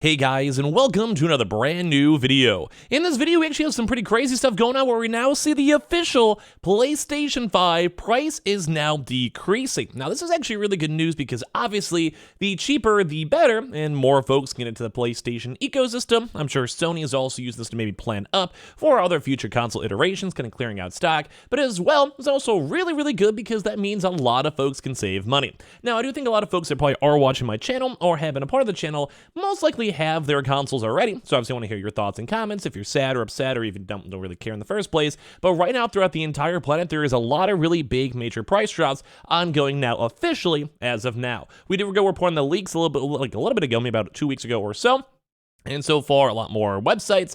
Hey guys, and welcome to another brand new video. In this video, we actually have some pretty crazy stuff going on where we now see the official PlayStation 5 price is now decreasing. Now, this is actually really good news because obviously the cheaper, the better, and more folks get into the PlayStation ecosystem. I'm sure Sony has also used this to maybe plan up for other future console iterations, kind of clearing out stock, but as well, it's also really good because that means a lot of folks can save money. Now, I do think a lot of folks that probably are watching my channel or have been a part of the channel most likely have their consoles already, so obviously I want to hear your thoughts and comments if you're sad or upset or even don't really care in the first place. But right now, throughout the entire planet, there is a lot of really big major price drops ongoing now officially as of now. We did go report on the leaks a little bit ago, maybe about 2 weeks ago or so. And so far, a lot more websites,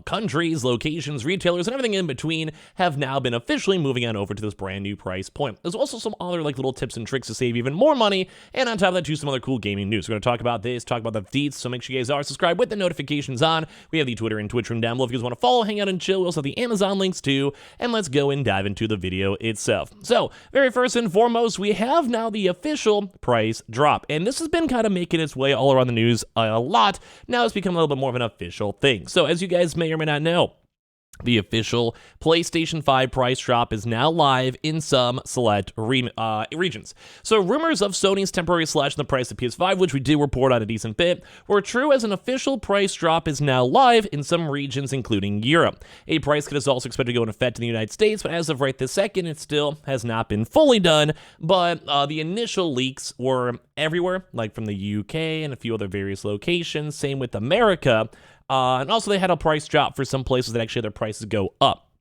countries, locations, retailers, and everything in between have now been officially moving on over to this brand new price point. There's also some other little tips and tricks to save even more money, and on top of that, too, some other cool gaming news. We're going to talk about this, talk about the deets, so make sure you guys are subscribed with the notifications on. We have the Twitter and Twitch room down below if you guys want to follow, hang out, and chill. We also have the Amazon links too, and let's go and dive into the video itself. So, very first and foremost, we have now the official price drop, and this has been kind of making its way all around the news a lot. Now it's become a little bit more of an official thing. So, as you guys may or may not know, the official PlayStation 5 price drop is now live in some select regions. So rumors of Sony's temporary slash in the price of PS5, which we did report on a decent bit, were true as an official price drop is now live in some regions, including Europe. A price cut is also expected to go into effect in the United States, but as of right this second, it still has not been fully done. But the initial leaks were everywhere, like from the UK and a few other various locations. Same with America. And also, they had a price drop for some places that actually had their prices go up.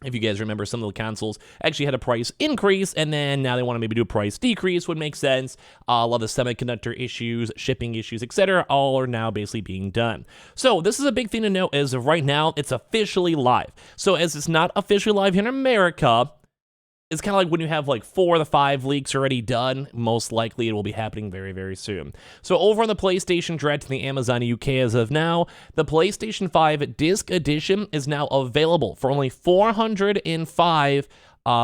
If you guys remember, some of the consoles actually had a price increase, and then now they want to maybe do a price decrease, would make sense. A lot of the semiconductor issues, shipping issues, etc., all are now basically being done. So this is a big thing to note as of right now, it's officially live. So as it's not officially live here in America, it's kind of like when you have 4 of the 5 leaks already done, most likely it will be happening very soon. So over on the PlayStation Direct and the Amazon UK as of now, the PlayStation 5 Disc Edition is now available for only 405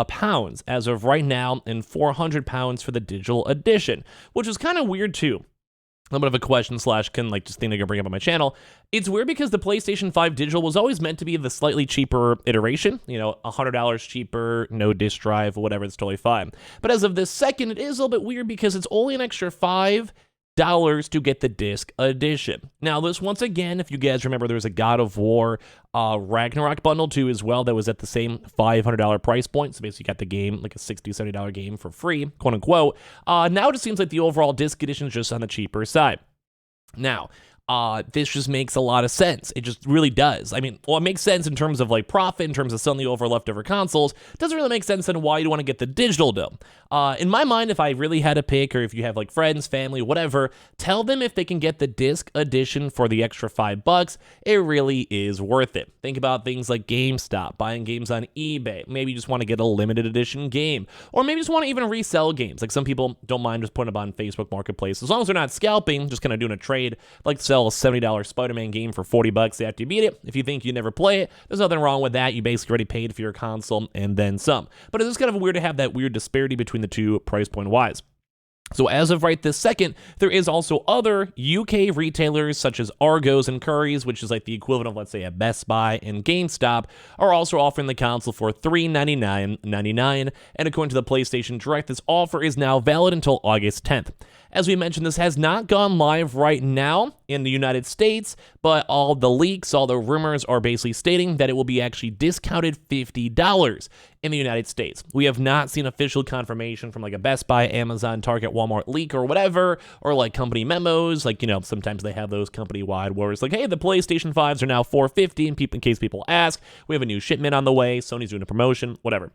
pounds as of right now, and 400 pounds for the Digital Edition, which is kind of weird too. A little bit of a question slash just thing I'm gonna bring up on my channel. It's weird because the PlayStation 5 Digital was always meant to be the slightly cheaper iteration, $100 cheaper, no disk drive, whatever, it's totally fine. But as of this second, it is a little bit weird because it's only an extra $5 to get the Disc Edition. Now, this, once again, if you guys remember, there was a God of War Ragnarok bundle too as well that was at the same $500 price point. So basically you got the game, like a $60, $70 game for free, quote unquote. Now it just seems like the overall Disc Edition is just on the cheaper side. Now, this just makes a lot of sense. It just really does. I mean, well, it makes sense in terms of profit, in terms of selling the over leftover consoles. It doesn't really make sense on why you want to get the digital though. In my mind, if I really had to pick, or if you have friends, family, whatever, tell them if they can get the Disc Edition for the extra $5. It really is worth it. Think about things like GameStop, buying games on eBay. Maybe you just want to get a limited edition game, or maybe you just want to even resell games. Like some people don't mind just putting them on Facebook Marketplace as long as they're not scalping, just kind of doing a trade, like sell a $70 Spider-Man game for $40 after you beat it. If you think you never play it, there's nothing wrong with that. You basically already paid for your console and then some. But it is kind of weird to have that weird disparity between the two price point wise. So as of right this second, there is also other UK retailers such as Argos and Currys, which is like the equivalent of, let's say, a Best Buy and GameStop, are also offering the console for $399.99. And according to the PlayStation Direct, this offer is now valid until August 10th. As we mentioned, this has not gone live right now in the United States, but all the leaks, all the rumors are basically stating that it will be actually discounted $50 in the United States. We have not seen official confirmation from a Best Buy, Amazon, Target, Walmart leak or whatever, or company memos. Sometimes they have those company-wide where it's hey, the PlayStation 5s are now $450, in case people ask. We have a new shipment on the way. Sony's doing a promotion, whatever.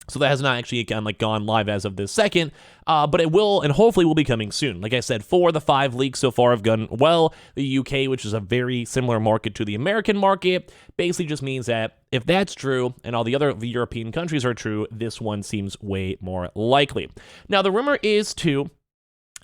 So that has not actually gone live as of this second, but it will and hopefully will be coming soon. Like I said, 4 of the 5 leaks so far have gone well. The UK, which is a very similar market to the American market, basically just means that if that's true and all the other European countries are true, this one seems way more likely. Now, the rumor is too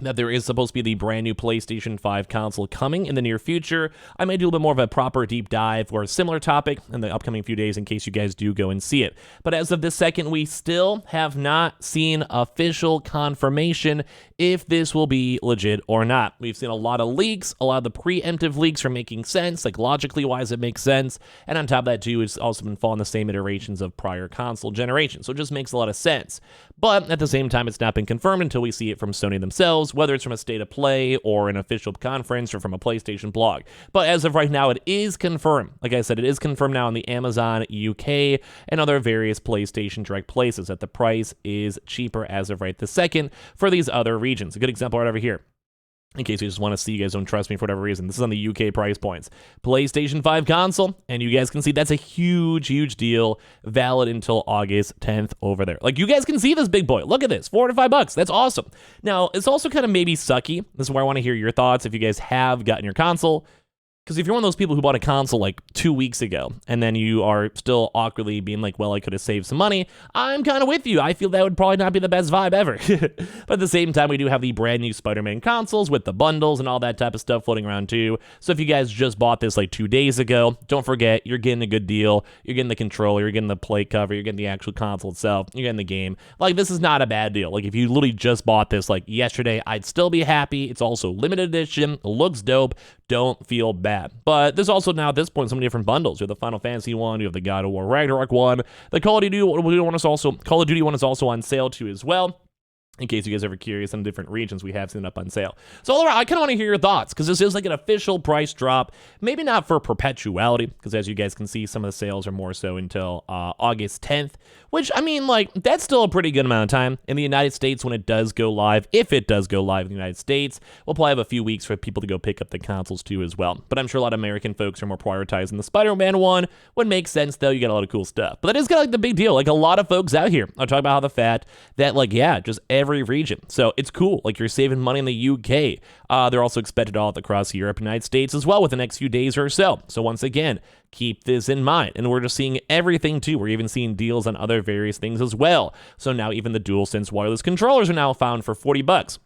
that there is supposed to be the brand new PlayStation 5 console coming in the near future. I may do a little bit more of a proper deep dive or a similar topic in the upcoming few days in case you guys do go and see it. But as of this second, we still have not seen official confirmation if this will be legit or not. We've seen a lot of leaks. A lot of the preemptive leaks are making sense, like logically wise it makes sense. And on top of that too, it's also been following the same iterations of prior console generations. So it just makes a lot of sense. But at the same time, it's not been confirmed until we see it from Sony themselves, whether it's from a state of play or an official conference or from a PlayStation blog. But as of right now, it is confirmed. Like I said, it is confirmed now on the Amazon UK and other various PlayStation Direct places that the price is cheaper as of right this second for these other regions. A good example right over here. In case you just want to see, you guys don't trust me for whatever reason. This is on the UK price points. PlayStation 5 console, and you guys can see that's a huge, huge deal, valid until August 10th over there. Like, you guys can see this big boy. Look at this, $4 to $5. That's awesome. Now, it's also kind of maybe sucky. This is where I want to hear your thoughts if you guys have gotten your console. Because if you're one of those people who bought a console like 2 weeks ago, and then you are still awkwardly being like, well, I could have saved some money, I'm kind of with you. I feel that would probably not be the best vibe ever. But at the same time, we do have the brand new Spider-Man consoles with the bundles and all that type of stuff floating around too. So if you guys just bought this like 2 days ago, don't forget, you're getting a good deal. You're getting the controller, you're getting the plate cover, you're getting the actual console itself, you're getting the game. Like, this is not a bad deal. Like, if you literally just bought this like yesterday, I'd still be happy. It's also limited edition, looks dope. Don't feel bad. But there's also now at this point so many different bundles. You have the Final Fantasy one, you have the God of War Ragnarok one, the Call of Duty one is also on sale too as well. In case you guys are ever curious, in different regions, we have seen it up on sale. So all around, I kind of want to hear your thoughts, because this is like an official price drop. Maybe not for perpetuality, because as you guys can see, some of the sales are more so until August 10th, which, I mean, like, that's still a pretty good amount of time. In the United States, when it does go live, if it does go live in the United States, we'll probably have a few weeks for people to go pick up the consoles too as well. But I'm sure a lot of American folks are more prioritizing the Spider-Man one. Would make sense, though. You get a lot of cool stuff. But that is kind of like the big deal. Like, a lot of folks out here are talking about how the fact that, like, yeah, just every region. So it's cool. Like, you're saving money in the UK. They're also expected all across Europe and United States as well with the next few days or so. So once again, keep this in mind. And we're just seeing everything too. We're even seeing deals on other various things as well. So now even the DualSense wireless controllers are now found for $40.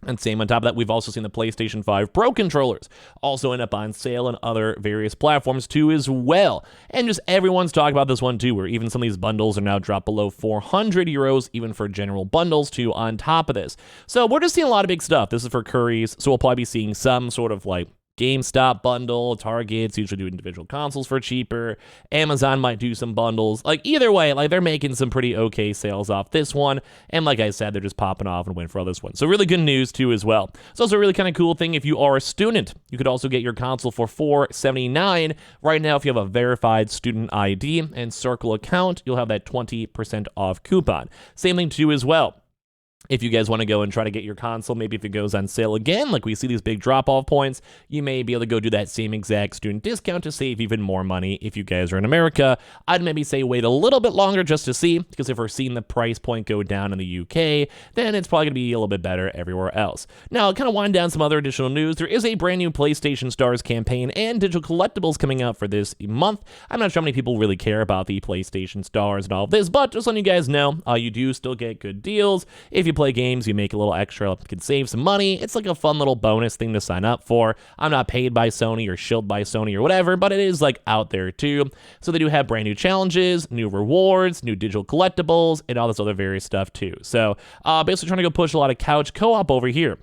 And same on top of that, we've also seen the PlayStation 5 Pro controllers also end up on sale on other various platforms too as well. And just everyone's talking about this one too, where even some of these bundles are now dropped below 400 euros, even for general bundles too on top of this. So we're just seeing a lot of big stuff. This is for Curry's, so we'll probably be seeing some sort of like GameStop bundle. Target's usually do individual consoles for cheaper. Amazon might do some bundles. Like, either way, like, they're making some pretty okay sales off this one. And like I said, they're just popping off and waiting for all this one. So really good news too as well. It's also a really kind of cool thing if you are a student. You could also get your console for $479. Right now, if you have a verified student ID and Circle account, you'll have that 20% off coupon. Same thing too as well. If you guys want to go and try to get your console, maybe if it goes on sale again, like we see these big drop-off points, you may be able to go do that same exact student discount to save even more money if you guys are in America. I'd maybe say wait a little bit longer just to see, because if we're seeing the price point go down in the UK, then it's probably going to be a little bit better everywhere else. Now, I'll kind of wind down some other additional news. There is a brand new PlayStation Stars campaign and digital collectibles coming out for this month. I'm not sure how many people really care about the PlayStation Stars and all of this, but just letting you guys know, you do still get good deals. If you play games, you make a little extra, you can save some money. It's like a fun little bonus thing to sign up for. I'm not paid by Sony or shilled by Sony or whatever, but it is like out there too. So they do have brand new challenges, new rewards, new digital collectibles, and all this other various stuff too. So basically trying to go push a lot of couch co-op over here.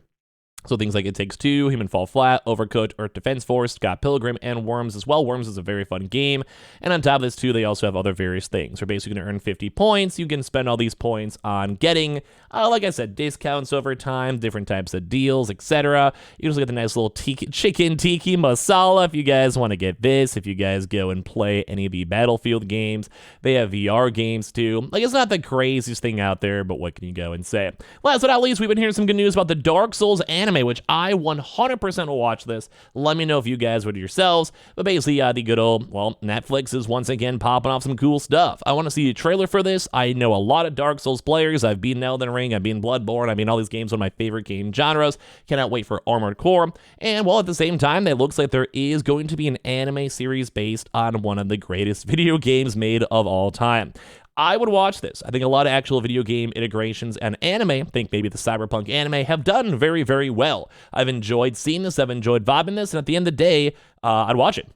So things like It Takes Two, Human Fall Flat, Overcooked, Earth Defense Force, Scott Pilgrim, and Worms as well. Worms is a very fun game. And on top of this, too, they also have other various things. You're basically going to earn 50 points. You can spend all these points on getting, like I said, discounts over time, different types of deals, etc. You also get the nice little chicken tiki masala if you guys want to get this. If you guys go and play any of the Battlefield games, they have VR games, too. Like, it's not the craziest thing out there, but what can you go and say? Last but not least, we've been hearing some good news about the Dark Souls anime, which I 100% will watch this. Let me know if you guys would yourselves. But basically, the good old, well, Netflix is once again popping off some cool stuff. I want to see a trailer for this. I know a lot of Dark Souls players. I've beaten Elden Ring, I've beaten Bloodborne, I've beaten all these games, one of my favorite game genres. Cannot wait for Armored Core. And well, at the same time, it looks like there is going to be an anime series based on one of the greatest video games made of all time. I would watch this. I think a lot of actual video game integrations and anime, I think maybe the Cyberpunk anime, have done very, very well. I've enjoyed seeing this. I've enjoyed vibing this. And at the end of the day, I'd watch it.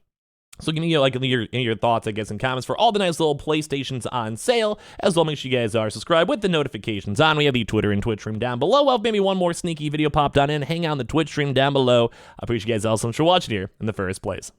So give me like your thoughts, I guess, and comments for all the nice little PlayStations on sale. As well, make sure you guys are subscribed with the notifications on. We have the Twitter and Twitch stream down below. I'll have maybe one more sneaky video popped on in. Hang out on the Twitch stream down below. I appreciate you guys all so much for watching here in the first place.